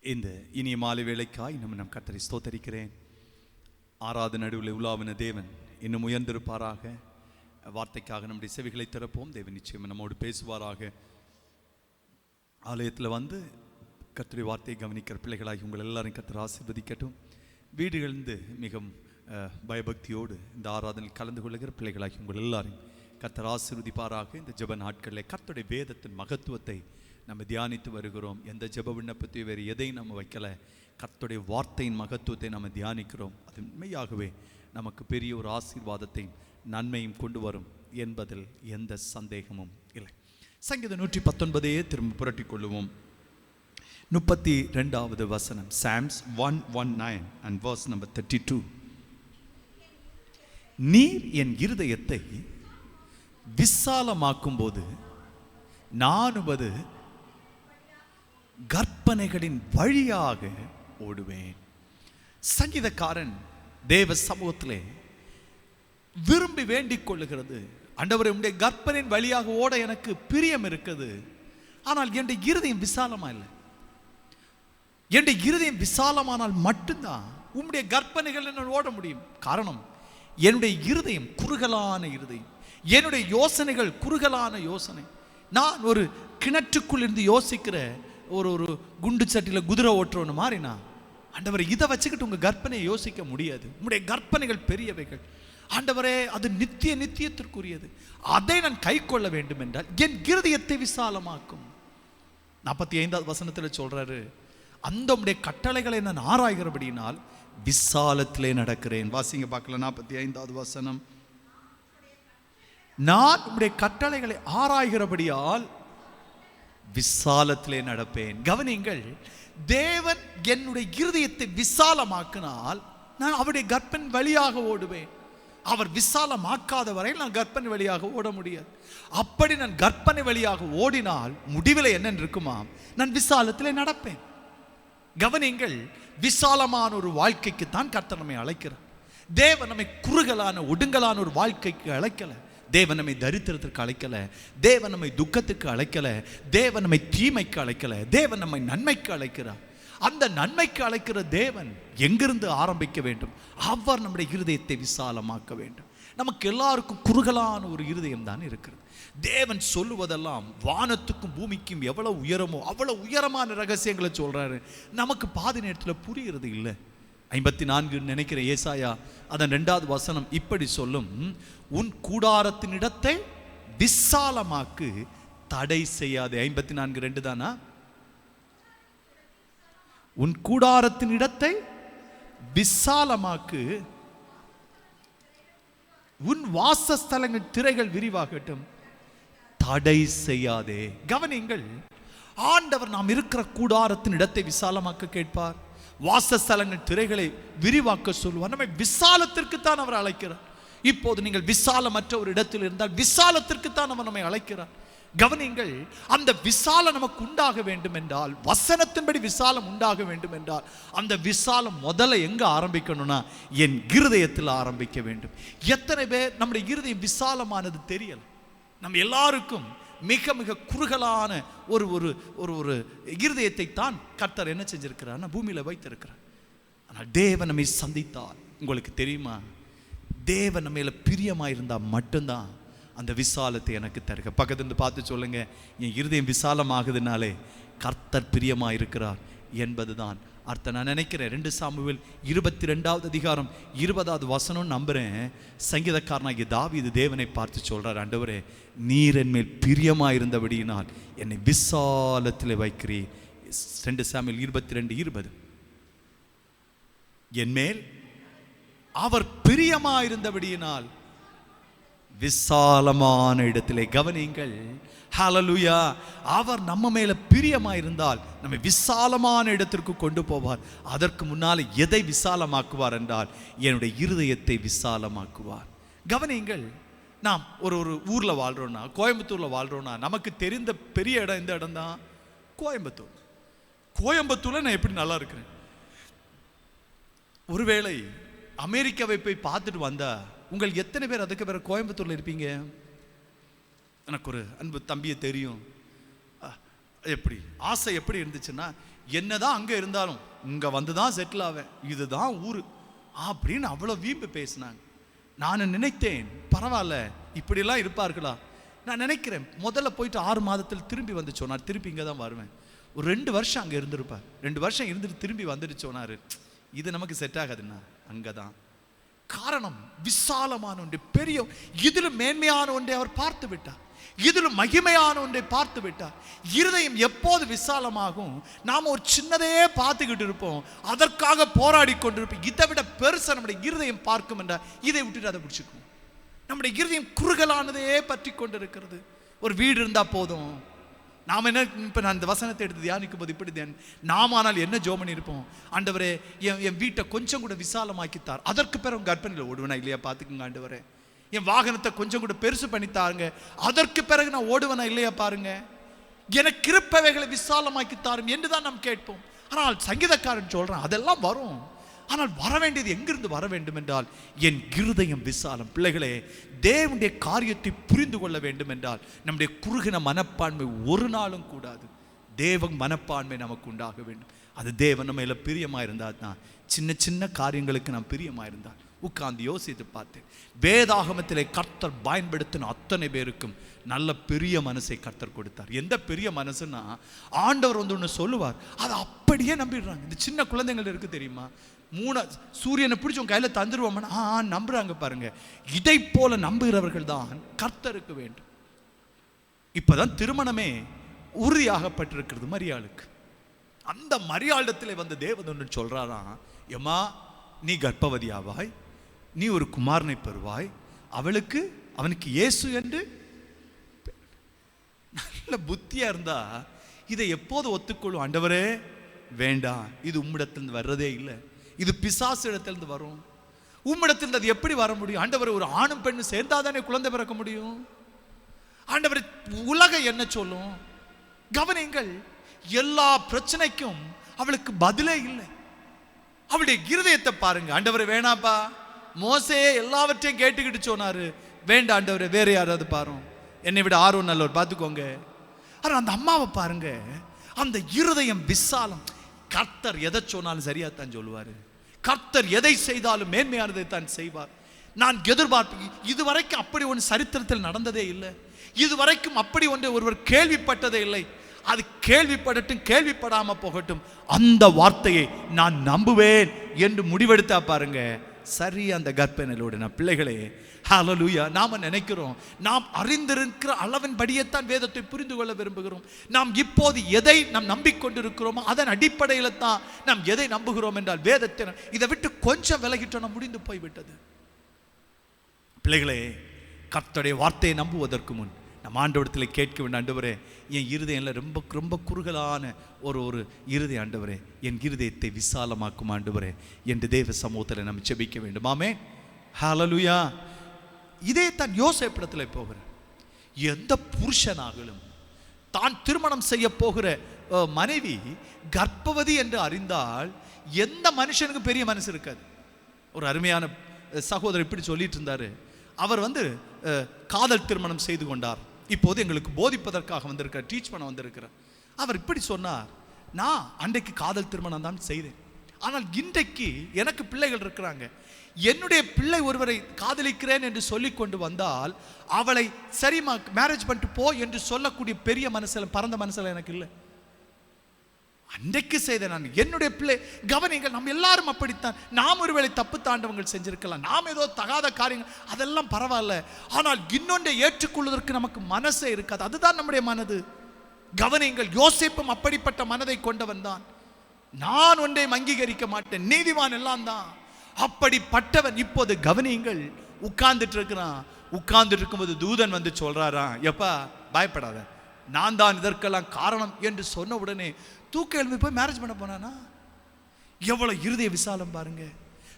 இந்த இனிய மாலை வேளைக்காய் நம் கர்த்தரை ஸ்தோத்தரிக்கிறேன். ஆராத நடுவில் உலாவின தேவன் இன்னும் உயர்ந்திருப்பாராக. வார்த்தைக்காக நம்முடைய செவிகளை திறப்போம். தேவன் நிச்சயம் நம்மோடு பேசுவாராக. ஆலயத்தில் வந்து கர்த்தருடைய வார்த்தையை கவனிக்கிற பிள்ளைகளாகி உங்கள் எல்லாரையும் கர்த்தர் ஆசீர்வதிக்கட்டும். வீடுகளிலிருந்து மிகவும் பயபக்தியோடு இந்த ஆராதனையில் கலந்து கொள்ளுகிற பிள்ளைகளாகி உங்கள் எல்லாரையும் கர்த்தர் ஆசீர்வதிப்பாராக. இந்த ஜெப நாட்களில் கர்த்தருடைய வேதத்தின் மகத்துவத்தை நம்ம தியானித்து வருகிறோம். எந்த ஜெப விண்ணப்பத்தையும் வேறு எதையும் நம்ம வைக்கலை. கர்த்தருடைய வார்த்தையின் மகத்துவத்தை நம்ம தியானிக்கிறோம். அது உண்மையாகவே நமக்கு பெரிய ஒரு ஆசீர்வாதத்தையும் நன்மையும் கொண்டு வரும் என்பதில் எந்த சந்தேகமும் இல்லை. சங்கீதம் 119 திரும்ப புரட்டிக் கொள்ளுவோம். 32வது வசனம், சாம்ஸ் 119 and verse number 32. நீர் என் இருதயத்தை விசாலமாக்கும் போது நான் உமது கற்பனைகளின் வழியாக ஓடுவேன். சங்கீதக்காரன் தேவ சமூகத்திலே விரும்பி வேண்டிக் கொள்ளுகிறது, ஆண்டவரே உம்முடைய கற்பனையின் வழியாக ஓட எனக்கு பிரியம் இருக்குது. ஆனால் என்னுடைய இருதயம் விசாலமா இல்லை. என்னுடைய இருதயம் விசாலமானால் மட்டும்தான் உம்முடைய கற்பனைகள் என்னால் ஓட முடியும். காரணம், என்னுடைய இருதயம் குறுகலான இருதயம், என்னுடைய யோசனைகள் குறுகலான யோசனை. நான் ஒரு கிணற்றுக்குள் இருந்து யோசிக்கிற ஒரு குண்டு சட்டியில் குதிரை ஓட்டுறோன்னு மாறினா, ஆண்டவரே இதை வச்சுக்கிட்டு உங்கள் கற்பனையை யோசிக்க முடியாது. உங்களுடைய கற்பனைகள் பெரியவைகள் ஆண்டவரே, அது நித்தியத்திற்குரியது. அதை நான் கை கொள்ள வேண்டும் என்றால் என் இருதயத்தை விசாலமாக்கும். 45வது வசனத்தில் சொல்றாரு, அந்த உம்முடைய கட்டளைகளை நான் ஆராய்கிறபடியினால் விசாலத்திலே நடக்கிறேன். வாசிங்க பார்க்கலாம். 45வது வசனம், நான் உம்முடைய கட்டளைகளை ஆராய்கிறபடியால் விசாலத்திலே நடப்பேன். கவனிங்கள், தேவன் என்னுடைய இருதயத்தை விசாலமாக்கினால் நான் அவருடைய கற்பனை வழியாக ஓடுவேன். அவர் விசாலமாக்காத வரையில் நான் கற்பனை வழியாக ஓட முடியாது. அப்படி நான் கற்பனை வழியாக ஓடினால் முடிவில் என்ன இருக்குமா, நான் விசாலத்திலே நடப்பேன். கவனிங்கள், விசாலமான ஒரு வாழ்க்கைக்கு தான் கர்த்தர் நம்மை அழைக்கிறார். தேவன் நம்மை குறுகலான ஒடுங்கலான ஒரு வாழ்க்கைக்கு அழைக்கல. தேவன் நம்மை தரித்திரத்திற்கு அழைக்கல. தேவன் நம்மை துக்கத்துக்கு அழைக்கல. தேவன் நம்மை தீமைக்கு அழைக்கல. தேவன் நம்மை நன்மைக்கு அழைக்கிறார். அந்த நன்மைக்கு அழைக்கிற தேவன் எங்கிருந்து ஆரம்பிக்க வேண்டும்? அவர் நம்முடைய இருதயத்தை விசாலமாக்க வேண்டும். நமக்கு எல்லாருக்கும் குறுகலான ஒரு இருதயம் தான் இருக்கிறது. தேவன் சொல்லுவதெல்லாம் வானத்துக்கும் பூமிக்கும் எவ்வளவு உயரமோ அவ்வளவு உயரமான ரகசியங்களை சொல்றாரு. நமக்கு பாதி நேரத்தில் புரிகிறது இல்லை. 54 நினைக்கிற ஏசாயா அதன் 2வது வசனம் இப்படி சொல்லும், உன் கூடாரத்தின் இடத்தை விசாலமாக்கு, தடை செய்யாதே. 54:2 தானா? உன் கூடாரத்தின் இடத்தை விசாலமாக்கு, உன் வாசஸ்தலங்கள் திரைகள் விரிவாகட்டும், தடை செய்யாதே. கவனிங்கள், ஆண்டவர் நாம் இருக்கிற கூடாரத்தின் இடத்தை விசாலமாக்க கேட்பார். வாசஸ்தலங்கள் திரைகளை விரிவாக்க சொல்லுவார். நம்மை விசாலத்திற்கு தான் அவர் அழைக்கிறார். இப்போது நீங்கள் விசாலமற்ற ஒரு இடத்தில் இருந்தால் விசாலத்திற்கு தான் அவர் நம்மை அழைக்கிறார். கவனிங்கள், அந்த விசாலம் நமக்கு உண்டாக வேண்டும் என்றால், வசனத்தின்படி விசாலம் உண்டாக வேண்டும் என்றால், அந்த விசாலம் முதல்ல எங்க ஆரம்பிக்கணும்னா என் இருதயத்தில் ஆரம்பிக்க வேண்டும். எத்தனை பேர் நம்முடைய இருதயம் விசாலமானது தெரியல. நம்ம எல்லாருக்கும் மிக மிக குறுகலான ஒரு ஒரு ஒரு ஒரு இருதயத்தை தான் கர்த்தர் என்ன செஞ்சிருக்கிறார், பூமியில வைத்திருக்கிறார். ஆனால் தேவன் நம்மை சந்தித்தால், உங்களுக்கு தெரியுமா, தேவன் நம்ம மேல பிரியமாயிருந்தா மட்டும்தான் அந்த விசாலத்தை எனக்கு தருக. பக்கத்துலேருந்து பார்த்து சொல்லுங்க, என் இருதயம் விசாலமாகுதுனாலே கர்த்தர் பிரியமா இருக்கிறார் என்பதுதான் அர்த்தம். நான் நினைக்கிறேன் 2 சாமுவேல் 22வது அதிகாரம் 20வது வசனம் நம்புறேன். சங்கீதக்காரனாகிய தாவீது தேவனை பார்த்து சொல்றார், ஆண்டவரே நீர் என் மேல் பிரியமா இருந்தபடியினால் என்னை விசாலத்திலே வைக்கிறீர். 2 சாமுவேல் 22:20, என் மேல் அவர் பிரியமா இருந்தபடியினால் விசாலமான இடத்திலே. கவனிங்கள், ஹல்லேலூயா. அவர் நம்ம மேல பிரியமா இருந்தால் நம்மை விசாலமான இடத்திற்கு கொண்டு போவார். அதற்கு முன்னால் எதை விசாலமாக்குவார் என்றால் என்னுடைய இருதயத்தை விசாலமாக்குவார். கவனிங்கள், நாம் ஒரு ஊர்ல வாழ்றோம்னா, கோயம்புத்தூர்ல வாழ்றோம்னா, நமக்கு தெரிந்த பெரிய இடம் இந்த இடம் தான் கோயம்புத்தூர். கோயம்புத்தூர்ல நான் எப்படி நல்லா இருக்கிறேன். ஒருவேளை அமெரிக்காவை போய் பார்த்துட்டு வந்தா உங்கள் எத்தனை பேர் அதுக்கு பேர் கோயம்புத்தூர்ல இருப்பீங்க? எனக்கு ஒரு அன்பு தம்பியை தெரியும். எப்படி ஆசை எப்படி இருந்துச்சுன்னா, என்னதான் அங்க இருந்தாலும் இங்க வந்துதான் செட்டில் ஆவேன், இதுதான் ஊரு அப்படின்னு அவ்வளவு வீம்பு பேசினாங்க. நான் நினைத்தேன், பரவாயில்ல இப்படிலாம் இருப்பார்களா. நான் நினைக்கிறேன் முதல்ல போயிட்டு 6 மாதத்தில் திரும்பி வந்து சொன்னார், திருப்பி இங்கே தான் வருவேன். ஒரு 2 வருஷம் அங்கே இருந்திருப்பார். 2 வருஷம் இருந்துட்டு திரும்பி வந்துட்டு சொன்னார், இது நமக்கு செட் ஆகாதுன்னா அங்கே தான். காரணம், விசாலமான ஒன்றை, பெரிய இதிலும் மேன்மையான ஒன்றை அவர் பார்த்து விட்டார், இதிலும் மகிமையான ஒன்றை பார்த்து விட்டார். இருதயம் எப்போது விசாலமாகும், நாம ஒரு சின்னதையே பார்த்துக்கிட்டு இருப்போம், அதற்காக போராடி கொண்டிருப்போம். இதை விட பெருசா நம்முடைய இருதயம் பார்க்கும் என்றால் இதை விட்டுட்டு அதை பிடிச்சிக்கும். நம்முடைய இருதயம் குறுகலானதே பற்றி கொண்டிருக்கிறது. ஒரு வீடு இருந்தா போதும். நாம் என்ன, இப்போ நான் இந்த வசனத்தை எடுத்து தியானிக்கும் போது இப்படி நாம் ஆனால் என்ன ஜோமனி இருப்போம், ஆண்டவரே என் வீட்டை கொஞ்சம் கூட விசாலமாக்கித்தார், அதற்கு பிறகு கற்பனையில் ஓடுவேனா இல்லையா பார்த்துக்குங்க ஆண்டவரே. என் வாகனத்தை கொஞ்சம் கூட பெருசு பண்ணித்தாருங்க, அதற்கு பிறகு நான் ஓடுவேனா இல்லையா பாருங்க. எனக்கு கிருப்பவைகளை விசாலமாக்கித்தாரும் என்று தான் நாம் கேட்போம். ஆனால் சங்கீதக்காரன் சொல்றான், அதெல்லாம் வரும், ஆனால் வர வேண்டியது எங்கிருந்து வர வேண்டும் என்றால் என் இருதயம் விசாலம். பிள்ளைகளே, தேவனுடைய காரியத்தை புரிந்து கொள்ள வேண்டும் என்றால் நம்முடைய குறுகின மனப்பான்மை ஒரு நாளும் கூடாது. தேவ மனப்பான்மை நமக்கு உண்டாக வேண்டும். அது தேவன் நம்ம மேல பிரியமா இருந்தால் தான். சின்ன சின்ன காரியங்களுக்கு நாம் பிரியமா இருந்தால், உட்கார்ந்து யோசித்து பார்த்தேன், வேதாகமத்திலே கர்த்தர் பயன்படுத்தின அத்தனை பேருக்கும் நல்ல பெரிய மனசை கர்த்தர் கொடுத்தார். எந்த பெரிய மனசுன்னா, ஆண்டவர் வந்து ஒன்று சொல்லுவார், அதை அப்படியே நம்பிடுறாங்க. இந்த சின்ன குழந்தைகள் இருக்கு தெரியுமா, சூரியனை பிடிச்சி உங்க கையில தந்துருவோம்னா நம்புறாங்க பாருங்க. இதை போல நம்புகிறவர்கள் தான் கர்த்தருக்கு வேண்டும். இப்பதான் திருமணமே உறுதியாகப்பட்டிருக்கிறது மரியாளுக்கு. அந்த மரியாளிடத்திலே வந்து தேவன் ஒன்று சொல்றாராம், எம்மா நீ கர்ப்பவதியாவாய், நீ ஒரு குமாரனை பெறுவாய், அவனுக்கு இயேசு என்று. நல்ல புத்தியா இருந்தா இதை எப்போது ஒத்துக்கொள்ளும், ஆண்டவரே வேண்டாம், இது உம்மிடத்திலிருந்து வர்றதே இல்லை, இது பிசாசு இடத்திலிருந்து வரும், உம்மிடத்திலிருந்து அது எப்படி வர முடியும், ஆண்டவரே ஒரு ஆணும் பெண்ணும் சேர்ந்தாதானே குழந்தை பிறக்க முடியும், ஆண்டவரே உலகம் என்ன சொல்லும். கவனிங்கள், எல்லா பிரச்சனைக்கும் அவளுக்கு பதிலே இல்லை. அவளுடைய இருதயத்தை பாருங்க. ஆண்டவரே வேணாப்பா, மோசே எல்லாவற்றையும் கேட்டுக்கிட்டு சொன்னாரு, வேண்டாம் ஆண்டவரே வேற யாராவது பாரும், என்னை விட ஆர்வம் நல்லவர் பார்த்துக்கோங்க. ஆனால் அந்த அம்மாவை பாருங்க, அந்த இருதயம் விசாலம். கர்த்தர் எதை சொன்னாலும் சரியா தான் சொல்லுவாரு, கர்த்தர் எதை செய்தாலும் மேன்மையானதை தான் செய்வார். நான் எதிர்பார்ப்பேன், இதுவரைக்கும் அப்படி ஒன்று சரித்திரத்தில் நடந்ததே இல்லை, இதுவரைக்கும் அப்படி ஒன்று ஒருவர் கேள்விப்பட்டதே இல்லை. அது கேள்விப்படட்டும், கேள்விப்படாம போகட்டும், அந்த வார்த்தையை நான் நம்புவேன் என்று முடிவெடுத்தா பாருங்க, சரி அந்த கர்ப்பனையோட நான் பிள்ளைகளே, ஹல்லேலூயா. நாம நினைக்கிறோம் நாம் அறிந்திருக்கிற அளவின் படியத்தான் வேதத்தை புரிந்து கொள்ள விரும்புகிறோம். நாம் இப்போது எதை நாம் நம்பிக்கொண்டிருக்கிறோமோ அதன் அடிப்படையில் தான் நாம் எதை நம்புகிறோம் என்றால் வேதத்தை இதை விட்டு கொஞ்சம் விலகிட்டோம், முடிந்து போய்விட்டது. பிள்ளைகளே, கர்த்தருடைய வார்த்தையை நம்புவதற்கு முன் நம்ம ஆண்டவரத்தில் கேட்க வேண்டும், ஆண்டவரே என் இருதயம்ல ரொம்ப ரொம்ப குறுகலான ஒரு இருதயம், ஆண்டவரே என் இருதயத்தை விசாலமாக்கும் ஆண்டவரே என்று தேவ சமூகத்தில் நம்ம ஜெபிக்க வேண்டும். ஆமென், ஹல்லேலூயா. இதே தான் யோசேப்பிடத்தில் போகிற எந்த புருஷனாகலும் தான் திருமணம் செய்ய போகிற மனைவி கர்ப்பவதி என்று அறிந்தால் எந்த மனுஷனுக்கு பெரிய மனசு இருக்காது. ஒரு அருமையான சகோதரர் இப்படி சொல்லிட்டு இருந்தாரு, அவர் வந்து காதல் திருமணம் செய்து கொண்டார், இப்போது எங்களுக்கு போதிப்பதற்காக வந்திருக்கார், டீச் பண்ண வந்திருக்கிறார். அவர் இப்படி சொன்னார், நான் அன்றைக்கு காதல் திருமணம் தான் செய்தேன், ஆனால் இன்றைக்கு எனக்கு பிள்ளைகள் இருக்கிறாங்க, என்னுடைய பிள்ளை ஒருவரை காதலிக்கிறேன் என்று சொல்லி கொண்டு வந்தால் அவளை சரிமா மேரேஜ் பண்ணிட்டு போ என்று சொல்லக்கூடிய பெரிய மனசுல, பரந்த மனசுல எனக்கு இல்லை. அன்றைக்கு செய்த நான் என்னுடைய பிள்ளை. கவனிங்கள், நம்ம எல்லாரும் அப்படித்தான். நாம் ஒருவேளை தப்பு தாண்டவங்கள் செஞ்சிருக்கலாம், நாம் ஏதோ தகாத காரியங்கள், அதெல்லாம் பரவாயில்ல. ஆனால் இன்னொன்றை ஏற்றுக்கொள்வதற்கு நமக்கு மனசே இருக்காது, அதுதான் நம்முடைய மனது. கவனிங்கள், யோசேப்பும் அப்படிப்பட்ட மனதை கொண்டவன் தான். நான் ஒன்றையும் அங்கீகரிக்க மாட்டேன், நீதிமான் எல்லாம் தான். அப்படிப்பட்டவன் இப்போது கவனிங்கள் உட்கார்ந்துட்டு இருக்கிறான். உட்கார்ந்துட்டு இருக்கும்போது தூதன் வந்து சொல்றாராம், எப்பா பயப்படாத, நான் தான் இதற்கெல்லாம் காரணம் என்று சொன்ன உடனே தூக்க எழுப்பி போய் மேரேஜ் பண்ண போனானா. எவ்வளவு இருதய விசாலம் பாருங்க.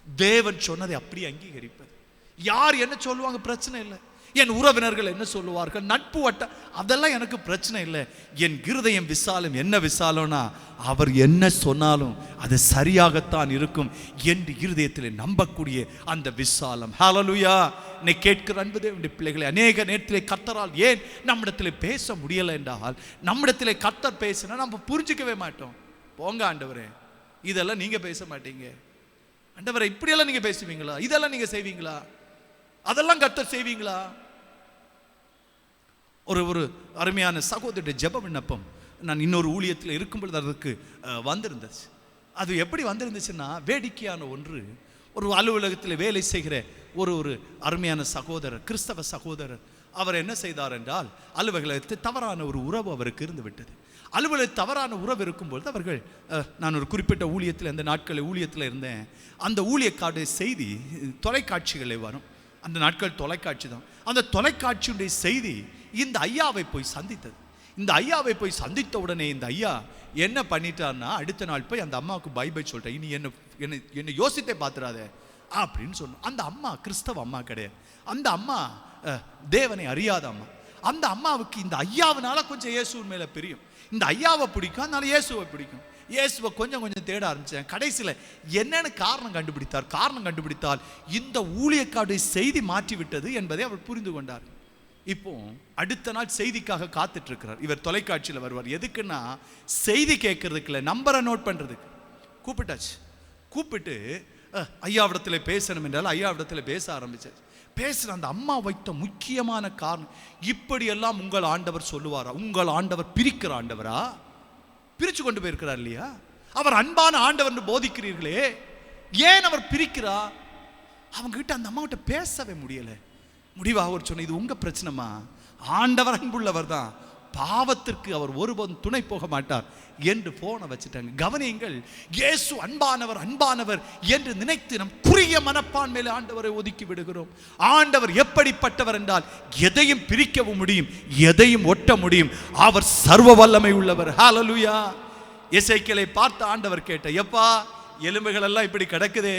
தேவன் சொன்னதை அப்படியே அங்கீகரிப்பது. யார் என்ன சொல்லுவாங்க பிரச்சனை இல்லை. என் உறவினர்கள் என்ன சொல்லுவார்கள், நட்பு வட்ட, அதெல்லாம் எனக்கு பிரச்சனை இல்லை. என் இருதயம் விசாலம். என்ன விசாலம்னா, அவர் என்ன சொன்னாலும் அது சரியாகத்தான் இருக்கும் என்று இருதயத்தில் நம்பக்கூடிய அந்த விசாலம். ஹல்லேலூயா. என்னை கேட்கிற அன்பு தேவனுடைய பிள்ளைகளை, அநேக நேரத்திலே கர்த்தரால் ஏன் நம்மிடத்தில் பேச முடியலை என்றால், நம்மிடத்திலே கர்த்தர் பேசினா நம்ம புரிஞ்சிக்கவே மாட்டோம். போங்க ஆண்டவரே, இதெல்லாம் நீங்க பேச மாட்டீங்க. ஆண்டவரே, இப்படியெல்லாம் நீங்க பேசுவீங்களா? இதெல்லாம் நீங்க செய்வீங்களா? அதெல்லாம் கர்த்தர் செய்வீங்களா? ஒரு அருமையான சகோதரருடைய ஜெப விண்ணப்பம் நான் இன்னொரு ஊழியத்தில் இருக்கும் பொழுது அதற்கு வந்திருந்துச்சு. அது எப்படி வந்திருந்துச்சுன்னா, வேடிக்கையான ஒன்று. ஒரு அலுவலகத்தில் வேலை செய்கிற ஒரு அருமையான சகோதரர், கிறிஸ்தவ சகோதரர், அவர் என்ன செய்தார் என்றால், அலுவலகத்தில் தவறான ஒரு உறவு அவருக்கு இருந்து விட்டது. அலுவலகத்தில் தவறான உறவு இருக்கும்பொழுது அவர்கள், நான் ஒரு குறிப்பிட்ட ஊழியத்தில், அந்த நாட்களில் ஊழியத்தில் இருந்தேன். அந்த ஊழியக்காருடைய செய்தி தொலைக்காட்சிகளில் வரும். அந்த நாட்கள் தொலைக்காட்சி தான். அந்த தொலைக்காட்சியுடைய செய்தி இந்த ஐயாவை போய் சந்தித்தது. இந்த ஐயாவை போய் சந்தித்த உடனே இந்த ஐயா என்ன பண்ணிட்டார்னா, அடுத்த நாள் போய் அந்த அம்மாவுக்கு பை பை சொல்லிட்டேன். இனி என்ன யோசித்தே பார்த்துடாத அப்படின்னு சொன்னோம். அந்த அம்மா கிறிஸ்தவ அம்மா கிடையாது. அந்த அம்மா தேவனை அறியாத அம்மா. அந்த அம்மாவுக்கு இந்த ஐயாவினால கொஞ்சம் இயேசுவின் மேல பிரியும். இந்த ஐயாவை பிடிக்கும், அதனால இயேசுவை பிடிக்கும். இயேசுவை கொஞ்சம் கொஞ்சம் தேட ஆரம்பிச்சேன். கடைசியில் என்னன்னு காரணம் கண்டுபிடித்தால் இந்த ஊழியக்காருடைய செய்தி மாற்றி விட்டது என்பதை அவர் புரிந்து கொண்டார். இப்போ அடுத்த நாள் செய்திக்காக காத்துட்டு இருக்கிறார். இவர் தொலைக்காட்சியில் வருவார். எதுக்குன்னா, செய்தி கேட்கறதுக்கு இல்லை, நம்பரை நோட் பண்றதுக்கு. கூப்பிட்டாச்சு. கூப்பிட்டு ஐயாவிடத்தில் பேசணும் என்றால் ஐயாவிடத்தில் பேச ஆரம்பிச்சாச்சு. பேசுற அந்த அம்மா வைத்த முக்கியமான காரணம், இப்படியெல்லாம் உங்கள் ஆண்டவர் சொல்லுவாரா? உங்கள் ஆண்டவர் பிரிக்கிற ஆண்டவரா? பிரிச்சு கொண்டு போயிருக்கிறார் இல்லையா? அவர் அன்பான ஆண்டவர் போதிக்கிறீர்களே, ஏன் அவர் பிரிக்கிறார்? அவங்க கிட்ட அந்த அம்மா கிட்ட பேசவே முடியல. முடிவாக அவர் சொன்ன, இது உங்க பிரச்சனைமா, ஆண்டவர் அன்புள்ளவர் தான், பாவத்திற்கு அவர் ஒருபோதும் துணை போக மாட்டார் என்று போன வச்சுட்டாங்க. கவனியுங்கள், இயேசு அன்பானவர் என்று நினைத்து நம் குறுகிய மனப்பான்மையில ஆண்டவரை ஒதுக்கி விடுகிறோம். ஆண்டவர் எப்படிப்பட்டவர் என்றால், எதையும் பிரிக்கவும் முடியும், எதையும் ஒட்ட முடியும். அவர் சர்வ வல்லமை உள்ளவர். ஹல்லேலூயா. எசேக்கியேலை பார்த்து ஆண்டவர் கேட்ட, எப்பா எலும்புகள் எல்லாம் இப்படி கிடக்குதே,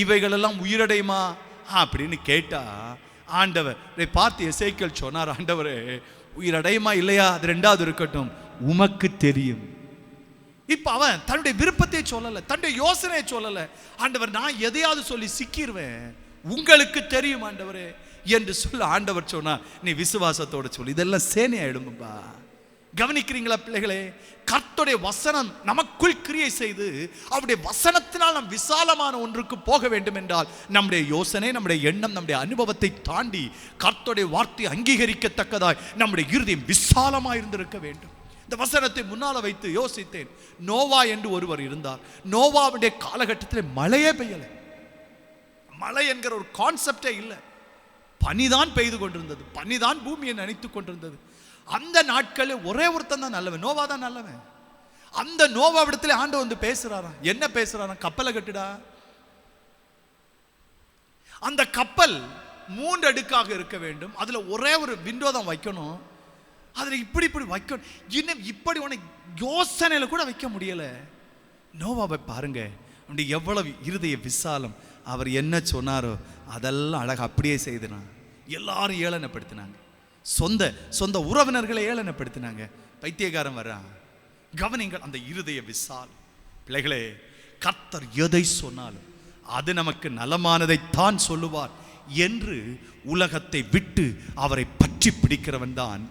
இவைகள் எல்லாம் உயிரடையுமா அப்படின்னு கேட்டா, ஆண்டவரை பார்த்து எசேக்கியேல் சொன்னார், ஆண்டவரே உயிரடையுமா இல்லையா அது ரெண்டாவது இருக்கட்டும், உமக்கு தெரியும். இப்ப அவன் தன்னுடைய விருப்பத்தை சொல்லல, தன்னுடைய யோசனையை சொல்லல. ஆண்டவர், நான் எதையாவது சொல்லி சிக்கிடுவேன், உங்களுக்கு தெரியும் ஆண்டவரே என்று சொல்ல ஆண்டவர் சொன்னா, நீ விசுவாசத்தோட சொல்லு, இதெல்லாம் சேனையாயிடும்பா. கவனிக்கிறீங்களா பிள்ளைகளே? கர்த்தருடைய வசனம் நமக்குள் கிரியை செய்து அவருடைய வசனத்தினால் நாம் விசாலமான ஒன்றுக்கு போக வேண்டும் என்றால், நம்முடைய யோசனை, நம்முடைய எண்ணம், நம்முடைய அனுபவத்தை தாண்டி கர்த்தருடைய வார்த்தை அங்கீகரிக்கத்தக்கதாய் நம்முடைய இருதயம் விசாலமாக இருந்திருக்க வேண்டும். இந்த வசனத்தை முன்னால வைத்து யோசித்தேன். நோவா என்று ஒருவர் இருந்தார். நோவாவுடைய காலகட்டத்தில் மழையே பெய்யலை. மழை என்கிற ஒரு கான்செப்டே இல்லை. பனிதான் பெய்து கொண்டிருந்தது, பனிதான் பூமியை நனைத்துக் கொண்டிருந்தது. அந்த நாட்களில் ஒரே ஒருத்தன் தான் நல்லவன், நோவா தான் நல்லவன். அந்த நோவாவிடத்தில் ஆண்டவர் வந்து பேசுறாராம். என்ன பேசுறாராம்? கப்பலை கட்டுடா. அந்த கப்பல் 3 அடுக்காக இருக்க வேண்டும். அதுல ஒரே ஒரு விண்டோ தான் வைக்கணும். அதுல இப்படி வைக்கணும். இன்னும் இப்படி உனக்கு யோசனையில கூட வைக்க முடியல. நோவாவை பாருங்க, எவ்வளவு இருதய விசாலம். அவர் என்ன சொன்னாரோ அதெல்லாம் அழகா அப்படியே செய்தனான். எல்லாரும் ஏளனப்படுத்தினாங்க, சொந்த உறவினர்களை ஏளனப்படுத்தினாங்க. பைத்தியக்காரன் வர்றான். கவனிங்கள் அந்த இருதய விசாலம். பிள்ளைகளே, கர்த்தர் எதை சொன்னாலும் அது நமக்கு நலமானதைத்தான் சொல்லுவார் என்று உலகத்தை விட்டு அவரை பற்றி பிடிக்கிறவன் தான்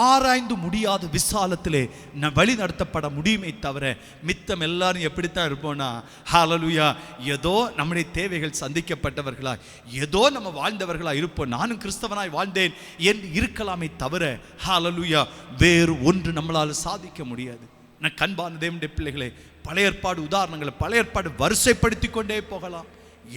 ஆராய்ந்து முடியாத விசாலத்திலே வழி நடத்தப்பட முடியுமே தவிர, மித்தம் எல்லாரும் எப்படித்தான் இருப்போம்னா, ஹல்லேலூயா, ஏதோ நம்முடைய தேவைகள் சந்திக்கப்பட்டவர்களாய், ஏதோ நம்ம வாழ்ந்தவர்களாய் இருப்போம். நானும் கிறிஸ்தவனாய் வாழ்ந்தேன் என்று இருக்கலாமே தவிர, ஹல்லேலூயா, வேறு ஒன்று நம்மளால் சாதிக்க முடியாது. நான் கண்பான தேவனுடைய பிள்ளைகளே, பழைய ஏற்பாடு உதாரணங்களை, பழைய ஏற்பாடு வரிசைப்படுத்தி கொண்டே போகலாம்.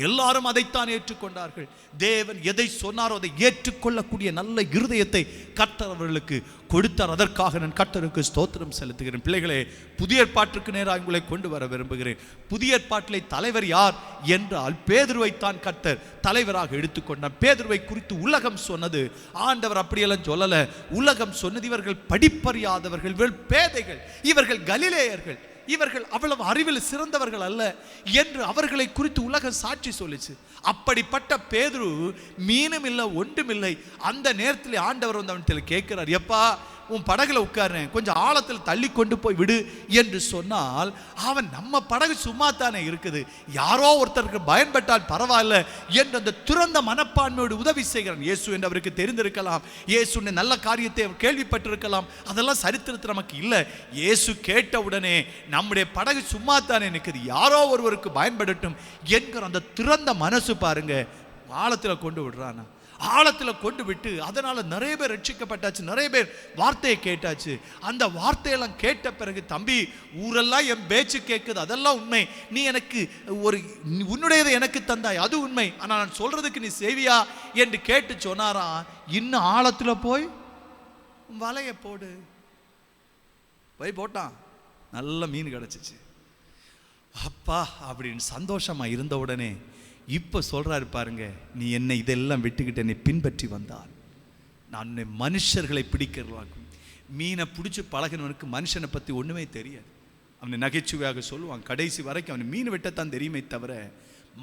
எல்லாரும் அதைத்தான் ஏற்றுக்கொண்டார்கள். தேவன் எதை சொன்னாரோ அதை ஏற்றுக்கொள்ளக்கூடிய நல்ல இருதயத்தை கர்த்தர் அவர்களுக்கு கொடுத்தார். அதற்காக நான் கர்த்தருக்கு ஸ்தோத்திரம் செலுத்துகிறேன். பிள்ளைகளே, புதிய ஏற்பாட்டுக்கு நேராக உங்களை கொண்டு வர விரும்புகிறேன். புதிய ஏற்பாட்டிலே தலைவர் யார் என்றால், பேதுருவைத்தான் கர்த்தர் தலைவராக எடுத்துக்கொண்டார். பேதுருவை குறித்து உலகம் சொன்னது, ஆண்டவர் அப்படியெல்லாம் சொல்லல. உலகம் சொன்னது, இவர்கள் படிப்பறியாதவர்கள், இவர்கள் பேதைகள், இவர்கள் கலிலேயர்கள், இவர்கள் அவ்வளவு அறிவில் சிறந்தவர்கள் அல்ல என்று அவர்களை குறித்து உலகம் சாட்சி சொல்லிச்சு. அப்படிப்பட்ட பேதுரு மீனும் இல்லை ஒன்றும் இல்லை. அந்த நேரத்தில் ஆண்டவர் வந்து அவன் கேட்கிறார், எப்பா உன் படகுல உட்கார்றேன், கொஞ்சம் ஆழத்தில் தள்ளி கொண்டு போய் விடு என்று சொன்னால், அவன் நம்ம படகு சும்மா தானே இருக்குது, யாரோ ஒருத்தருக்கு பயன்பட்டால் பரவாயில்ல என்று அந்த துறந்த மனப்பான்மையோடு உதவி செய்கிறான். இயேசு என்று அவருக்கு தெரிந்திருக்கலாம், இயேசு நல்ல காரியத்தை அவர் கேள்விப்பட்டிருக்கலாம், அதெல்லாம் சரித்திரத்தில் நமக்கு இல்லை. இயேசு கேட்ட உடனே நம்முடைய படகு சும்மா தானே நிற்குது, யாரோ ஒருவருக்கு பயன்படட்டும் என்கிற அந்த திறந்த மனசு பாருங்க, ஆழத்தில் கொண்டு விடுறானா. ஆழத்தில் கொண்டு விட்டு அதனால நிறைய பேர் ரட்சிக்கப்பட்டாச்சு, நிறைய பேர் வார்த்தையை கேட்டாச்சு. அந்த வார்த்தையெல்லாம் கேட்ட பிறகு, தம்பி ஊரெல்லாம் என் பேச்சு கேட்குது, அதெல்லாம் உண்மை, நீ எனக்கு உன்னுடையதை எனக்கு தந்தாய், அது உண்மை, ஆனால் நான் சொல்றதுக்கு நீ செய்வியா என்று கேட்டு சொன்னாரா, இன்னும் ஆழத்தில் போய் வலைய போடு. போய் போட்டான், நல்ல மீன் கிடச்சிச்சு. அப்பா அப்படின்னு சந்தோஷமா இருந்த உடனே இப்போ சொல்றாரு பாருங்க, நீ என்னை இதெல்லாம் விட்டுக்கிட்டு என்னை பின்பற்றி வந்தால் நான் மனுஷர்களை பிடிக்கிறவாக்கும். மீனை பிடிச்சி பழகினவனுக்கு மனுஷனை பற்றி ஒன்றுமே தெரியாது. அவனை நகைச்சுவையாக சொல்லுவான், கடைசி வரைக்கும் அவன் மீனை வெட்டத்தான் தெரியுமே தவிர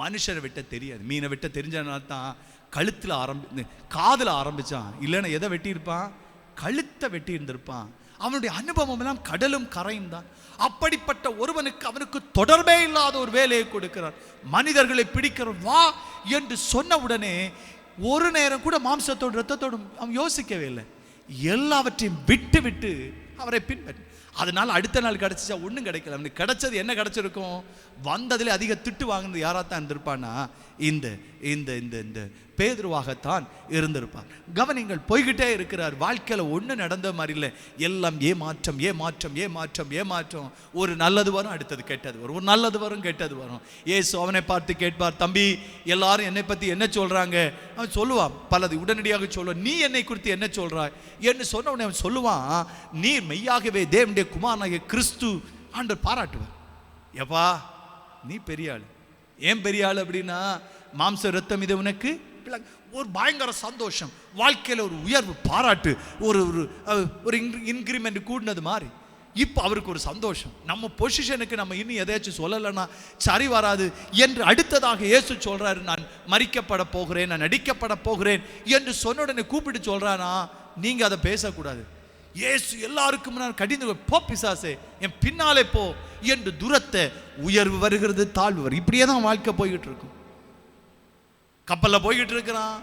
மனுஷனை வெட்ட தெரியாது. மீனை வெட்ட தெரிஞ்சனால தான் கழுத்தில் காதில் ஆரம்பித்தான், இல்லைன்னா எதை வெட்டியிருப்பான், கழுத்தை வெட்டி இருந்திருப்பான். அவனுடைய அனுபவம் எல்லாம் கடலும் கரையும் தான். அப்படிப்பட்ட ஒருவனுக்கு அவனுக்கு தொடர்பே இல்லாத ஒரு வேலையை கொடுக்கிறார். மனிதர்களை பிடிக்கிற வா என்று சொன்ன உடனே ஒரு நேரம் கூட மாம்சத்தோடு ரத்தத்தோடும் அவன் யோசிக்கவே இல்லை, எல்லாவற்றையும் விட்டு விட்டு அவரை பின்பற்றி. அதனால அடுத்த நாள் கிடைச்சிச்சா ஒன்றும் கிடைக்கல. அவனுக்கு கிடைச்சது என்ன கிடைச்சிருக்கும், வந்ததில் அதிக திட்டு வாங்கினது யாராத்தான் இருந்திருப்பான்னா இந்த இந்த இந்த இந்த பேதுருவாகத்தான் இருந்திருப்பார். கவனிங்கள், போய்கிட்டே இருக்கிறார். வாழ்க்கையில் ஒன்றும் நடந்த மாதிரி இல்லை, எல்லாம் ஏமாற்றம் ஏமாற்றம் ஏமாற்றம் ஏமாற்றம். ஒரு நல்லது வரும், அடுத்தது கெட்டது வரும், ஒரு நல்லது வரும், கெட்டது வரும். இயேசு அவனை பார்த்து கேட்பார், தம்பி எல்லாரும் என்னை பற்றி என்ன சொல்கிறாங்க? அவன் சொல்லுவான், பலது உடனடியாக சொல்லுவான், நீ என்னை குறித்து என்ன சொல்கிறாய் என்று சொன்ன உடனே அவன் சொல்லுவான், நீ மெய்யாகவே தேவனுடைய குமாரனாகிய கிறிஸ்து ஆண்டவர் பாராட்டுவார். எப்பா நீ பெரிய ஆள். ஏன் பெரிய ஆள் அப்படின்னா, மாம்ச ரத்தம் இது உனக்கு ஒரு பயங்கர சந்தோஷம், வாழ்க்கையில் ஒரு உயர்வு பாராட்டு, ஒரு ஒரு இன்க்ரிமெண்ட் கூடினது மாதிரி. இப்போ அவருக்கு ஒரு சந்தோஷம், நம்ம பொசிஷனுக்கு நம்ம இன்னும் எதாச்சும் சொல்லலைன்னா சரி வராது என்று அடுத்ததாக இயேசு சொல்றாரு, நான் மரிக்கப்பட போகிறேன், நான் அடிக்கப்பட போகிறேன் என்று சொன்ன உடனே கூப்பிட்டு சொல்றானா, நீங்க அதை பேசக்கூடாது. இயேசு எல்லாருக்கும் முன்னால் கடிந்து, போ பிசாசே என் பின்னாலே போ என்று துரத்தை. உயர்வு வருகிறது, தாழ்வு வருகிறது, இப்படியே தான் வாழ்க்கை போய்கிட்டு இருக்கும். கப்பலில் போய்கிட்டு இருக்கிறான்,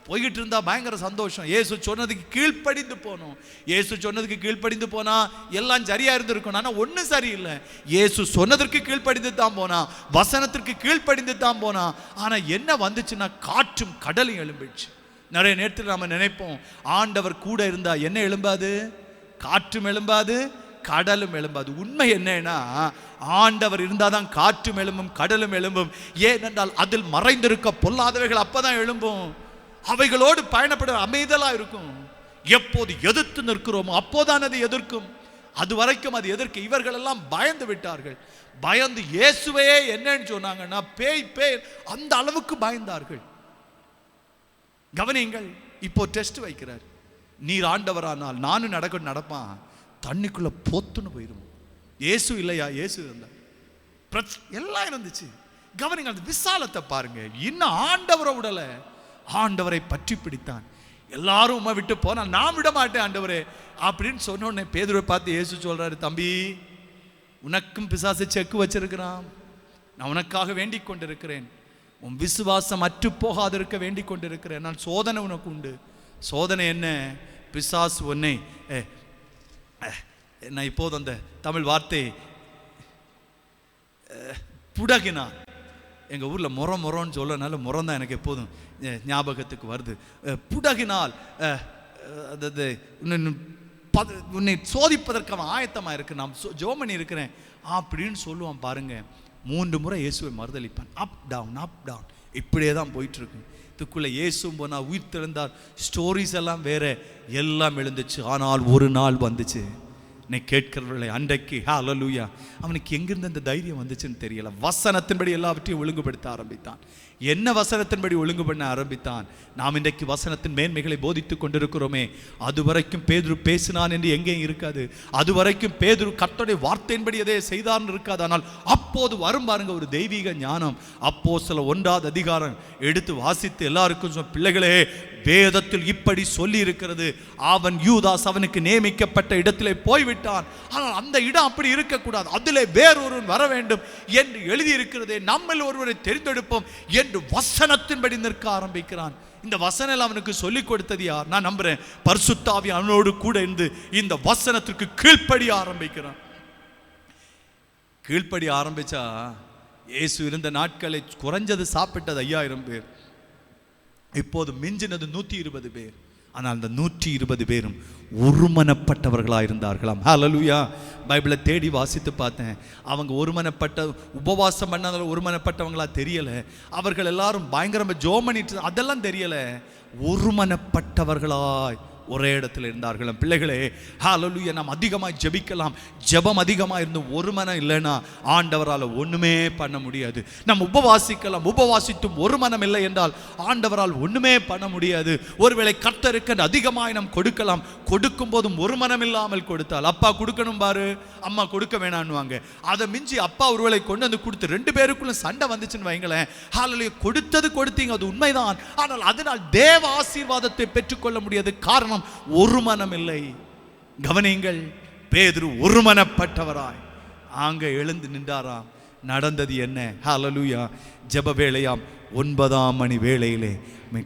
போய்கிட்டு இருந்தா பயங்கர சந்தோஷம். இயேசு சொன்னதுக்கு கீழ்ப்படிந்து போனோம். இயேசு சொன்னதுக்கு கீழ்ப்படிந்து போனா எல்லாம் சரியா இருந்திருக்கும். ஆனால் ஒன்றும் சரியில்லை. இயேசு சொன்னதற்கு கீழ்ப்படிந்து தான் போனா, வசனத்திற்கு கீழ்ப்படிந்து தான் போனா. ஆனால் என்ன வந்துச்சுன்னா, காற்றும் கடலும் எழும்பிடுச்சு. நிறைய நேரத்தில் நம்ம நினைப்போம், ஆண்டவர் கூட இருந்தா என்ன எழும்பாது, காற்றும் எழும்பாது, கடலும் எழும்பாது. உண்மை என்னன்னா, ஆண்டவர் இருந்தாதான் காற்றும் எழும்பும், கடலும் எழும்பும். ஏனென்றால் அதில் மறைந்திருக்க பொல்லாதவைகள் அப்பதான் எழும்பும். அவைகளோடு பயணப்பட அமைதலா இருக்கும். எப்போது எதிர்த்து நிற்கிறோமோ அப்போதான் அது எதிர்க்கும். அது வரைக்கும் அது எதிர்க்க. இவர்கள் எல்லாம் பயந்து விட்டார்கள். பயந்து இயேசுவே என்னன்னு சொன்னாங்கன்னா, பேய் பேய் அந்த அளவுக்கு பயந்தார்கள். கவனிங்கள், இப்போ டெஸ்ட் வைக்கிறார். நீர் ஆண்டவரானால் நானும் நடப்பான், தண்ணிக்குள்ள போத்துன்னு போயிடும். இயேசு இல்லையா? இயேசு இருந்தார், எல்லாம் இருந்துச்சு. கவனிங்க, அந்த விசாலத்தை பாருங்க. இன்னும் ஆண்டவரை விடல, ஆண்டவரை பற்றி பிடித்தான். எல்லாரும் உம்மை விட்டு போனா நான் விட மாட்டேன் ஆண்டவரே அப்படின்னு சொன்ன உடனே பேதுருவை பார்த்து இயேசு சொல்றாரு, தம்பி உனக்கும் பிசாசு செக்கு வச்சிருக்கிறான், நான் உனக்காக வேண்டிக் கொண்டிருக்கிறேன், உன் விசுவாசம் அற்று போகாதிருக்க வேண்டிக் கொண்டிருக்கிறேன். நான் சோதனை உனக்கு உண்டு. சோதனை என்ன? பிசாசு உன்னை, நான் இப்போது அந்த தமிழ் வார்த்தை புடகினான். எங்கள் ஊரில் முறன்னு சொல்லனால முறம் தான் எனக்கு எப்போதும் ஞாபகத்துக்கு வருது. புடகினால் அதாவது உன்னை சோதிப்பதற்கு அவன் ஆயத்தமாக இருக்கு, நான் ஜோமணி இருக்கிறேன் அப்படின்னு சொல்லுவான். பாருங்க, 3 முறை இயேசுவை மறுதளிப்பான். அப் டவுன் அப் டவுன், இப்படியே தான் போயிட்டு இருக்கு. இதுக்குள்ள இயேசுவும் போனால் உயிர் திறந்தார், ஸ்டோரிஸ் எல்லாம் வேற, எல்லாம் எழுந்துச்சு. ஆனால் ஒரு நாள் வந்துச்சு, என்னை கேட்கிறவர்களை அன்றைக்கு ஹல்லேலூயா அவனுக்கு எங்கிருந்து அந்த தைரியம் வந்துச்சுன்னு தெரியல. வசனத்தின்படி எல்லாவற்றையும் ஒழுங்குபடுத்த ஆரம்பித்தான். என்ன வசனத்தின்படி ஒழுங்கு பண்ண ஆரம்பித்தான்? நாம் இன்றைக்கு வசனத்தின் மேன்மைகளை போதித்துக் கொண்டிருக்கிறோமே, அதுவரைக்கும் பேதுரு பேசினான் என்று எங்கேயும் இருக்காது. அதுவரைக்கும் பேதுரு கர்த்தருடைய வார்த்தையின்படி எதை செய்தான்னு இருக்காது. ஆனால் அப்போது வரும் பாருங்க ஒரு தெய்வீக ஞானம். அப்போஸ்தலர் 1ஆம் அதிகாரம் எடுத்து வாசித்து எல்லாருக்கும் பிள்ளைகளே, வேதத்தில் இப்படி சொல்லி இருக்கிறது, அவன் யூதாஸ் அவனுக்கு நியமிக்கப்பட்ட இடத்திலே போய்விட்டான், ஆனால் அந்த இடம் அப்படி இருக்கக்கூடாது, அதிலே வேறொருவன் வர வேண்டும் என்று எழுதியிருக்கிறதே, நம்மில் ஒருவரை தெரிந்தெடுப்போம் என்று வசனத்தின்படி நிற்க ஆரம்பிக்கிறான். இந்த வசனம் அவனுக்கு சொல்லிக் கொடுத்தது யார்? நான் நம்புறேன் பரிசுத்த ஆவி அவனோடு கூட இருந்து இந்த வசனத்திற்கு கீழ்ப்படிய ஆரம்பிக்கிறான். கீழ்ப்படிய ஆரம்பிச்சா இயேசு இருந்த நாட்களை குறைஞ்சது சாப்பிட்டது 5000 பேர், இப்போது மிஞ்சினது 120 பேர். ஆனால் அந்த 120 பேரும் ஒருமனப்பட்டவர்களாக இருந்தார்களாம். ஹல்லேலூயா. பைபிளை தேடி வாசித்து பார்த்தேன். அவங்க ஒருமனப்பட்ட உபவாசம் பண்ணாத ஒருமனப்பட்டவங்களா தெரியலை. அவர்கள் எல்லாரும் பயங்கரமாக ஜெபம் பண்ணிட்டு அதெல்லாம் தெரியலை. ஒருமனப்பட்டவர்களாய் ஒரே இடத்துல இருந்தார்கள். பிள்ளைகளே, ஹல்லேலூயா, நாம் அதிகமாக ஜெபிக்கலாம். ஜெபம் அதிகமாக இருந்து ஒரு மனம் இல்லைன்னா ஆண்டவரால் ஒன்றுமே பண்ண முடியாது. நாம் உபவாசிக்கலாம், உபவாசித்தும் ஒரு மனம் இல்லை என்றால் ஆண்டவரால் ஒன்றுமே பண்ண முடியாது. ஒருவேளை கர்த்தருக்கு அதிகமாக நாம் கொடுக்கலாம், கொடுக்கும் போதும் ஒரு மனம் இல்லாமல் கொடுத்தால், அப்பா கொடுக்கணும் பாரு, அம்மா கொடுக்க வேணான்னுவாங்க. அதை மிஞ்சி அப்பா ஒருவேளை கொண்டு வந்து கொடுத்து 2 பேருக்குள்ள சண்டை வந்துச்சுன்னு வைங்களேன், ஹல்லேலூயா, கொடுத்தது கொடுத்தீங்க, அது உண்மைதான், ஆனால் அதனால் தேவ ஆசீர்வாதத்தை பெற்றுக்கொள்ள முடியாது. காரணம் ஒரு மனம் இல்லை. கவனிங்கள், பேதுரு ஒருமனப்பட்டவராய் அங்க எழுந்து நின்றாராம். நடந்தது என்ன? ஹல்லேலூயா. ஜெப வேளையாம் 9ஆம் மணி வேளையிலே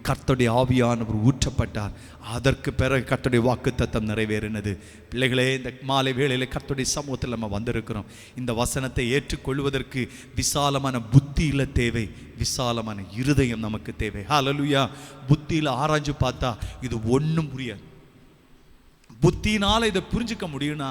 கர்த்தருடைய ஆவியானவர் ஊற்றப்பட்டார். அதற்கு பிறகு கர்த்தருடைய வாக்குத்தத்தம் நிறைவேறினது. பிள்ளைகளே, இந்த மாலை வேளையிலே கர்த்தருடைய சமூகத்தில் நம்ம வந்திருக்கிறோம். இந்த வசனத்தை ஏற்றுக்கொள்வதற்கு விசாலமான புத்தியில தேவை, விசாலமான இருதயம் நமக்கு தேவை. ஹல்லேலூயா. புத்தியில் ஆராய்ஞ்சு பார்த்தா இது ஒன்றும் புரியாது. புத்தியினால இதை புரிஞ்சுக்க முடியும்னா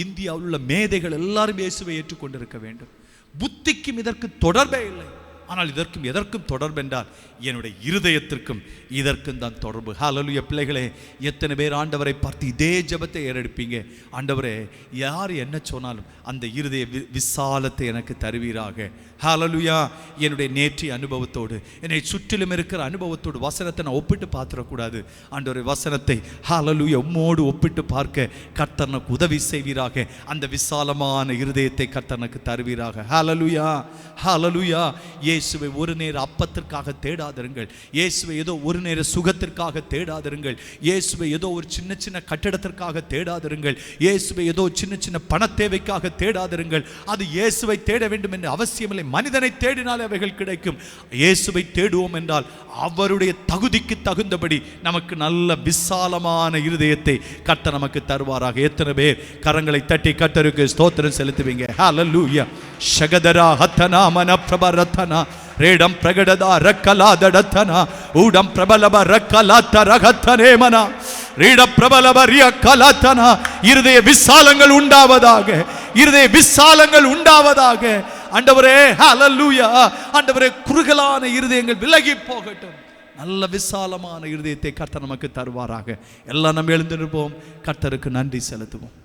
இந்தியாவில் உள்ள மேதைகள் எல்லாரும் இயேசுவை ஏற்றுக்கொண்டிருக்க வேண்டும். புத்திக்கும் இதற்கு தொடர்பே இல்லை. ஆனால் இதற்கும் எதற்கும் தொடர்பு என்றால் என்னுடைய இருதயத்திற்கும் இதற்கும் தான் தொடர்பு. ஹல்லேலூயா. பிள்ளைகளே, எத்தனை பேர் ஆண்டவரை பார்த்து இதே ஜெபத்தை ஏறெடுப்பீங்க? ஆண்டவரே, யார் என்ன சொன்னாலும் அந்த இருதய விசாலத்தை எனக்கு தருவீராக. ஹல்லேலூயா. என்னுடைய நேற்றைய அனுபவத்தோடு, என்னை சுற்றிலும் இருக்கிற அனுபவத்தோடு வசனத்தை நான் ஒப்பிட்டு பார்த்துடக்கூடாது. ஆண்டவரே, வசனத்தை ஹல்லேலூயா உம்மோடு ஒப்பிட்டு பார்க்க கர்த்தர் எனக்கு உதவி செய்வீராக. அந்த விசாலமான இருதயத்தை கர்த்தர் எனக்கு தருவீராக. ஹல்லேலூயா. ஹல்லேலூயா. இயேசுவை ஒரு நேர அப்பத்திற்காக தேடாதிருங்கள். இயேசுவை ஏதோ ஒரு நேர சுகத்திற்காக தேடாதிருங்கள். இயேசுவை ஏதோ ஒரு சின்ன சின்ன கட்டிடத்திற்காக தேடாதிருங்கள். இயேசுவை ஏதோ சின்ன சின்ன பண தேவைக்காக தேடாதிருங்கள். அது இயேசுவை தேட வேண்டும் என்று அவசியமில்லை. மனிதனை தேடினாலே அவைகள் கிடைக்கும். இயேசுவை தேடுவோம் என்றால் அவருடைய தகுதிக்கு தகுந்தபடி நமக்கு நல்ல விசாலமான இருதயத்தை கர்த்தர் நமக்கு தருவாராக. எத்தனை பேர் கரங்களை தட்டி கர்த்தருக்கு ஸ்தோத்திரம் செலுத்துவீங்க? ஹல்லேலூயா. ஷகதரா ஹத்தனா மன பிரபரத்தனா ரேடம் பிரகடதா ரக்கலாதடத்தனா ஊடம் பிரபலப ரக்கலாத்தரகத்தனே மனா ரீட பிரபலப ரியக்கலாத்தனா. இருதய விசாலங்கள் உண்டாவதாக, இருதய விசாலங்கள் உண்டாவதாக. ஆண்டவரே, ஹல்லேலூயா. ஆண்டவரே, குறுகலான இருதயங்கள் விலகி போகட்டும். நல்ல விசாலமான இருதயத்தை கர்த்தர் நமக்கு தருவாராக. எல்லாம் நம்ம எழுந்திருப்போம், கர்த்தருக்கு நன்றி செலுத்துவோம்.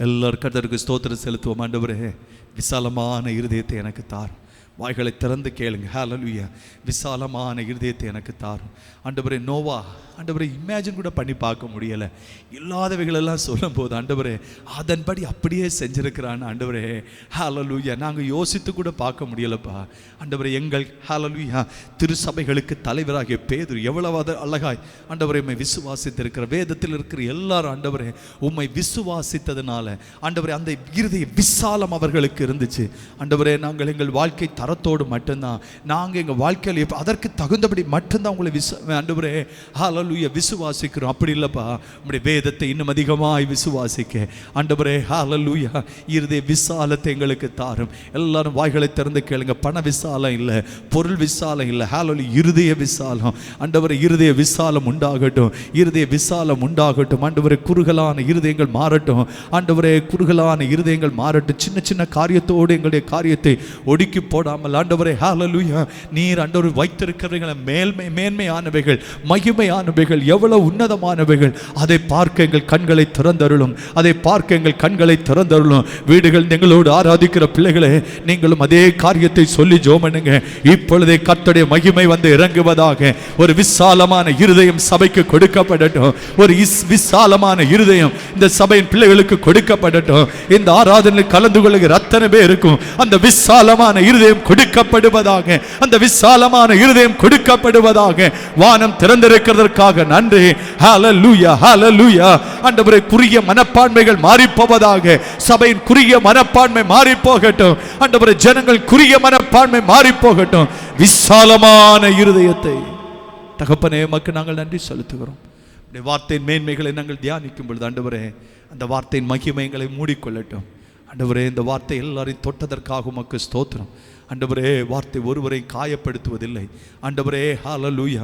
எல்லாரும் கர்த்தருக்கு ஸ்தோத்திரம் செலுத்துவோம். ஆண்டவரே, விசாலமான இருதயத்தை எனக்கு தார். வாய்களை திறந்து கேளுங்க. ஹல்லேலூயா. விசாலமான இருதயத்தை எனக்கு தாரும். ஆண்டவரே, நோவா ஆண்டவரே இமேஜின் கூட பண்ணி பார்க்க முடியலை. இல்லாதவைகளெல்லாம் சொல்லும் போது ஆண்டவரே அதன்படி அப்படியே செஞ்சிருக்கிறான்னு ஆண்டவரே ஹல்லேலூயா. நாங்கள் யோசித்து கூட பார்க்க முடியலப்பா. ஆண்டவரே, எங்கள் ஹல்லேலூயா திருச்சபைகளுக்கு தலைவராகிய பேதுரு எவ்வளவு அழகாய் ஆண்டவரே உம்மை விசுவாசித்திருக்கிற வேதத்தில் இருக்கிற எல்லாரும் ஆண்டவரே உம்மை விசுவாசித்ததுனால ஆண்டவரே அந்த இருதய விசாலம் அவர்களுக்கு இருந்துச்சு. ஆண்டவரே, நாங்கள் எங்கள் வாழ்க்கை தரத்தோடு மட்டும்தான், நாங்கள் எங்கள் வாழ்க்கையில் அதற்கு தகுந்தபடி மட்டும்தான் உங்களை ஆண்டவரே ஹல்லேலூயா விசுவாசிக்கிறோம். அப்படி இல்லைப்பா, உம்முடைய வேதத்தை இன்னும் அதிகமாய் விசுவாசிக்க ஆண்டவரே ஹல்லேலூயா இருதய விசாலத்தை எங்களுக்கு தாரும். எல்லாரும் வாய்களை திறந்து கேளுங்க. பண விசாலம் இல்லை, பொருள் விசாலம் இல்லை, ஹல்லேலூயா இருதய விசாலம். ஆண்டவரே, இருதய விசாலம் உண்டாகட்டும், இருதய விசாலம் உண்டாகட்டும். ஆண்டவரே, குறுகலான இருதயங்கள் மாறட்டும். ஆண்டவரே, குறுகலான இருதயங்கள் மாறட்டும். சின்ன சின்ன காரியத்தோடு எங்களுடைய காரியத்தை ஒடுக்கி போட குறைபடாமல் ஆண்டவரே ஹalleluya நீர் ஆண்டவர் வைத்திருக்கிறீங்கள மேன்மையானவைகள் மகிமையானவைகள் எவ்வளவு உன்னதமானவைகள் அதை பார்க்க எங்கள் கண்களை திறந்தருளும். அதை பார்க்க எங்கள் கண்களை திறந்தருளும். வீடுகள் எங்களோடு ஆராதிக்கிற பிள்ளைகளே, நீங்களும் அதே காரியத்தை சொல்லி ஜெபம் பண்ணுங்க. இப்பொழுதே கர்த்தருடைய மகிமை வந்து இறங்குவதாக. ஒரு விசாலமான இருதயம் சபைக்கு கொடுக்கப்படட்டும். ஒரு விசாலமான இருதயம் இந்த சபையின் பிள்ளைகளுக்கு கொடுக்கப்படட்டும். இந்த ஆராதனையில் கலந்து கொள்ளுகிற அத்தனை பேருக்கும் அந்த விசாலமான இருதயம் கொடுக்கப்படுவதாக. அந்த விசாலமான இருதயம் கொடுக்கப்படுவதாக. வானம் திறந்திருக்கிறதற்காக நன்றி. ஹalleluya ஹalleluya. ஆண்டவரே, குறுகிய மனப்பான்மைகள் மாறி போவதாக. சபையின் குறுகிய மனப்பான்மை மாறி போகட்டும். ஆண்டவரே, ஜனங்கள் குறுகிய மனப்பான்மை மாறி போகட்டும். விசாலமான இருதயத்தை தகப்பனே உமக்கு நாங்கள் நன்றி செலுத்துகிறோம். வார்த்தையின் மேன்மைகளை நாங்கள் தியானிக்கும் பொழுது ஆண்டவரே, அந்த வார்த்தையின் மகிமைகளை மூடிக்கொள்ளட்டும். ஆண்டவரே, இந்த வார்த்தை எல்லாரையும் தொட்டதற்காக உமக்கு ஸ்தோத்திரம். ஆண்டவரே, வார்த்தை ஒருவரை காயப்படுத்துவதில்லை. ஆண்டவரே ஹalleluya,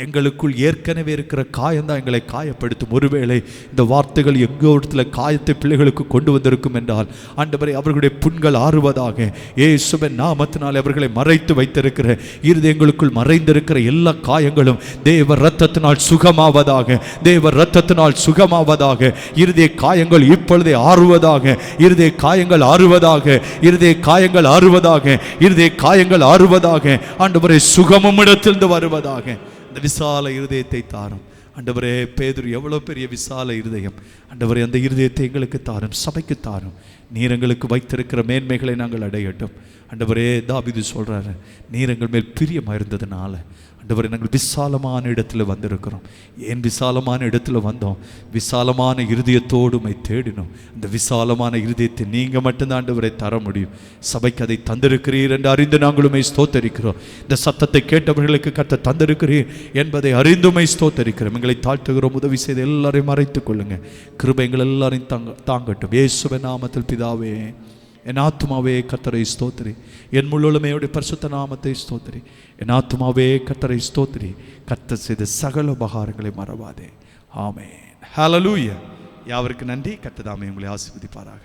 எங்களுக்குள் ஏற்கனவே இருக்கிற காயம்தான் எங்களை காயப்படுத்தும். ஒருவேளை இந்த வார்த்தைகள் எங்கோடத்தில் காயத்தை பிள்ளைகளுக்கு கொண்டு வந்திருக்கும் என்றால் ஆண்டவரே, அவர்களுடைய புண்கள் ஆறுவதாக. இயேசுவின் நாமத்தினால் அவர்களை மறைத்து வைத்திருக்கிற இருதயங்களுக்குள் மறைந்திருக்கிற எல்லா காயங்களும் தேவ இரத்தத்தினால் சுகமாவதாக. தேவ இரத்தத்தினால் சுகமாவதாக. இருதய காயங்கள் இப்பொழுதே ஆறுவதாக. இருதய காயங்கள் ஆறுவதாக. இருதய காயங்கள் ஆறுவதாக. இருதய காயங்கள் ஆறுவதாக. ஆண்டவரே, சுகமும் இடத்திலிருந்து வருவதாக. இந்த விசால இருதயத்தை தாரும் ஆண்டவரே. பேதுரு எவ்வளவு பெரிய விசால இருதயம். ஆண்டவரே, அந்த இருதயத்தை எங்களுக்கு தாரும், சபைக்கு தாரும். நீர் எங்களுக்கு வைத்திருக்கிற மேன்மைகளை நாங்கள் அடையட்டும். ஆண்டவரே, தாவீது சொல்றாரு, நீர் எங்கள் மேல் பிரியமாக இருந்ததுனால ஆண்டவரே நாங்கள் விசாலமான இடத்துல வந்திருக்கிறோம். ஏன் விசாலமான இடத்துல வந்தோம்? விசாலமான இருதயத்தோடு உம்மை தேடினோம். இந்த விசாலமான இருதயத்தை நீங்க மட்டும்தான் ஆண்டவரை தர முடியும். சபைக்கு அதை தந்திருக்கிறீர் என்று அறிந்து நாங்கள் உம்மை ஸ்தோத்தரிக்கிறோம். இந்த சத்தத்தை கேட்டவர்களுக்கு கர்த்தர் தந்திருக்கிறீர் என்பதை அறிந்து உம்மை ஸ்தோத்தரிக்கிறோம். எங்களை தாழ்த்துகிறோம். உதவி செய்து எல்லாரையும் மறைத்துக் கொள்ளுங்க. கிருபை எங்கள் எல்லாரையும் தாங்கட்டும். இயேசுவின் நாமத்தில் பிதாவே. என் ஆத்துமாவே கர்த்தரை ஸ்தோத்திரி. என் முழுமையோட பரிசுத்த நாமத்தை ஸ்தோத்திரி. என் ஆத்துமாவே கர்த்தரை ஸ்தோத்திரி. கர்த்தர் செய்த சகல உபகாரங்களை மறவாதே. ஆமென். ஹalleluya. யாவருக்கு நன்றி. கர்த்தர் தாமே உங்களை ஆசீர்வதிப்பாராக.